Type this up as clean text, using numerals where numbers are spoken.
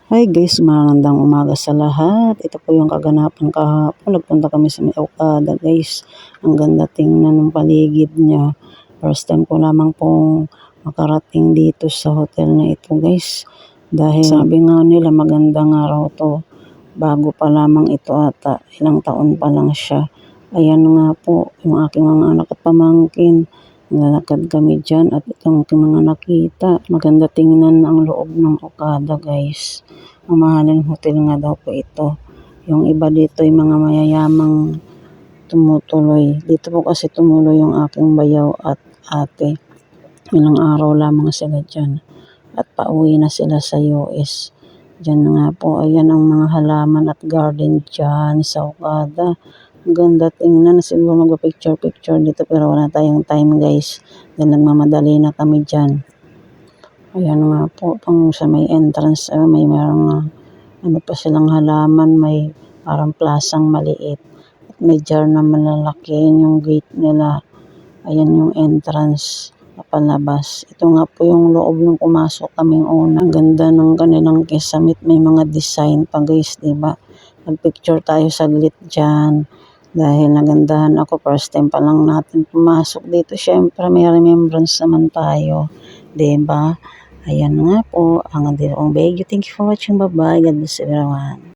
Hi guys, magandang umaga sa lahat. Ito po yung kaganapan kahapon. Nagpunta kami sa may Okada guys. Ang ganda tingnan ng paligid niya. First time ko lamang pong makarating dito sa hotel na ito guys. Dahil sabi nga nila maganda nga raw to. Bago pa lamang ito ata. Ilang taon pa lang siya. Ayan nga po yung aking mga anak at pamangkin. Nalakad kami dyan at itong mga nakita. Maganda tingnan ang loob ng Okada guys. Mamahaling hotel nga daw po ito. Yung iba dito ay mga mayayamang tumutuloy. Dito po kasi tumuloy yung aking bayaw at ate. Ilang araw lamang sila dyan. At pauwi na sila sa US. Dyan nga po, ayan ang mga halaman at garden dyan sa Okada. Ang ganda tingnan. Siguro mag-picture-picture dito pero wala tayong time guys. Dahil nagmamadali na kami dyan. Ayan nga po, pang sa may entrance, may merong ano pa silang halaman, may parang plasang maliit. At may jar na malalaki, yung gate nila. Ayan yung entrance na palabas. Ito nga po yung loob yung pumasok kaming una. Ang ganda ng kanilang kesamit, may mga design pa guys, diba? Nagpicture tayo saglit dyan. Dahil nagandahan ako, first time pa lang natin pumasok dito. Syempre, may remembrance naman tayo. Diba? Ayan nga po, ang video. Thank you for watching. Bye-bye. God bless everyone.